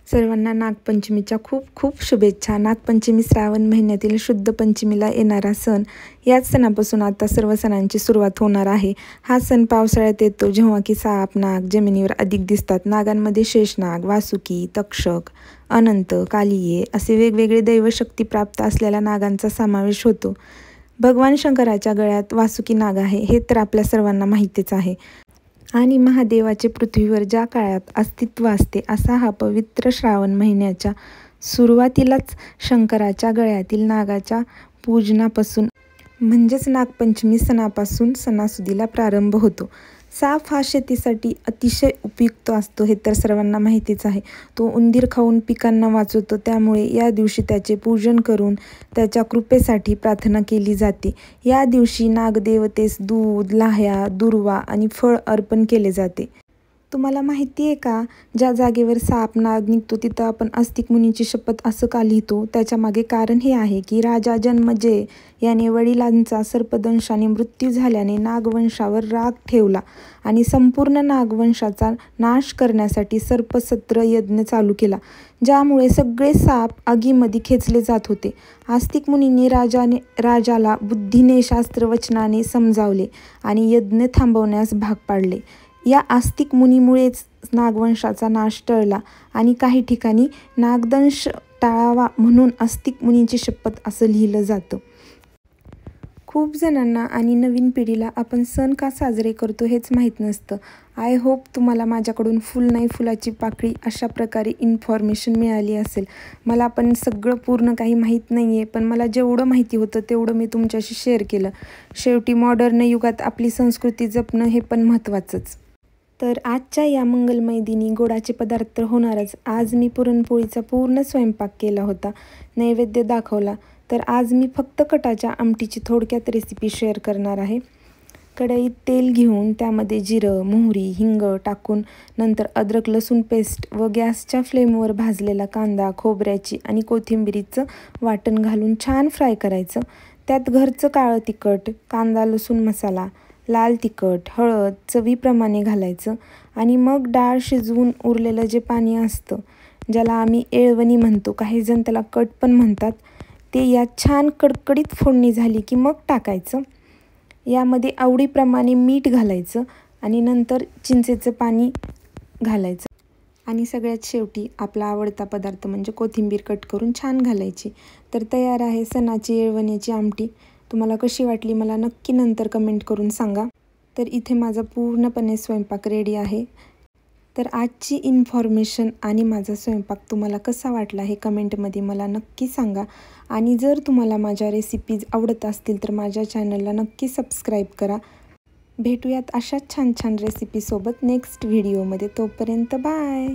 सर्वांना नागपंचमीच्या खूप खूप शुभेच्छा। नागपंचमी श्रावण महिन्यातील शुद्ध पंचमीला येणारा सण। याच सणापासून आता सर्व सणांची सुरुवात होणार आहे। हा सण पावसाळ्यात येतो जेव्हा की साप, नाग जमिनीवर अधिक दिसतात। नागांमध्ये शेषनाग, वासुकी, तक्षक, अनंत, कालिये असे वेगवेगळे दैवशक्ती प्राप्त असलेल्या नागांचा समावेश होतो। भगवान शंकराच्या गळ्यात वासुकी नाग आहे हे तर आपल्या सर्वांना माहितीच आहे। आणि महादेवाचे पृथ्वीवर ज्या काळात अस्तित्व असते असा हा पवित्र श्रावण महिन्याच्या सुरुवातीलाच शंकराच्या गळ्यातील नागाच्या पूजनापासून म्हणजेच नागपंचमी सणापासून सणासुदीला प्रारंभ होतो। साप हा शेतीसाठी अतिशय उपयुक्त असतो हे तर सर्वांना माहितीच आहे। तो उंदीर खाऊन पिकांना वाचवतो, त्यामुळे या दिवशी त्याचे पूजन करून त्याच्या कृपेसाठी प्रार्थना केली जाते। या दिवशी नागदेवतेस दूध, लाह्या, दुर्वा आणि फळ अर्पण केले जाते। तुम्हाला माहिती आहे का, ज्या जागेवर साप, नाग निघतो तिथं आपण आस्तिक मुनीची शपथ असं का लिहितो? त्याच्या मागे कारण हे आहे की राजा जन्मजय याने वडिलांचा सर्पदंशाने मृत्यू झाल्याने नागवंशावर राग ठेवला आणि संपूर्ण नागवंशाचा नाश करण्यासाठी सर्पसत्र यज्ञ चालू केला, ज्यामुळे सगळे साप आगीमध्ये खेचले जात होते। आस्तिक मुनींनी राजाला बुद्धीने, शास्त्रवचनाने समजावले आणि यज्ञ थांबवण्यास भाग पाडले। या आस्तिक मुनीमुळेच नागवंशाचा नाश टळला आणि काही ठिकाणी नागदंश टाळावा म्हणून आस्तिक मुनीची शपथ असं लिहिलं जातं। खूप जणांना आणि नवीन पिढीला आपण सण का साजरे करतो हेच माहीत नसतं। आय होप तुम्हाला माझ्याकडून फुल नाही फुलाची पाकळी अशा प्रकारे इन्फॉर्मेशन मिळाली असेल। मला पण सगळं पूर्ण काही माहीत नाही आहे, पण मला जेवढं माहिती होतं तेवढं मी तुमच्याशी शेअर केलं। शेवटी मॉडर्न युगात आपली संस्कृती जपणं हे पण महत्त्वाचंच। तर आजच्या या मंगलमय दिनी गोडाचे पदार्थ तर होणारच। आज मी पुरणपोळीचा पूर्ण स्वयंपाक केला होता, नैवेद्य दाखवला। तर आज मी फक्त कटाच्या आमटीची थोडक्यात रेसिपी शेअर करणार आहे। कढईत तेल घेऊन त्यामध्ये जिरं, मोहरी, हिंग टाकून नंतर अद्रक लसूण पेस्ट व गॅसच्या फ्लेमवर भाजलेला कांदा, खोबऱ्याची आणि कोथिंबिरीचं वाटण घालून छान फ्राय करायचं। त्यात घरचं काळं तिखट, कांदा लसूण मसाला, लाल तिखट, हळद चवीप्रमाणे घालायचं आणि मग डाळ शिजवून उरलेलं जे पाणी असतं, ज्याला आम्ही येळवणी म्हणतो, काही जण त्याला कट पण म्हणतात, ते यात छान कडकडीत फोडणी झाली की मग टाकायचं। यामध्ये आवडीप्रमाणे मीठ घालायचं आणि नंतर चिंचेचं पाणी घालायचं आणि सगळ्यात शेवटी आपला आवडता पदार्थ म्हणजे कोथिंबीर कट करून छान घालायची। तर तयार आहे सणाची येळवण्याची आमटी। तुम्हाला कशी वाटली मला नक्की नंतर कमेंट करून सांगा। तर इथे माझा पूर्णपणे स्वयंपाक रेडी आहे। तर आजची इन्फॉर्मेशन आणि माझा स्वयंपाक तुम्हाला कसा वाटला हे कमेंटमध्ये मला नक्की सांगा। आणि जर तुम्हाला माझ्या रेसिपीज आवडत असतील तर माझ्या चॅनलला नक्की सबस्क्राईब करा। भेटूयात अशाच छान छान रेसिपीसोबत नेक्स्ट व्हिडिओमध्ये। तोपर्यंत बाय।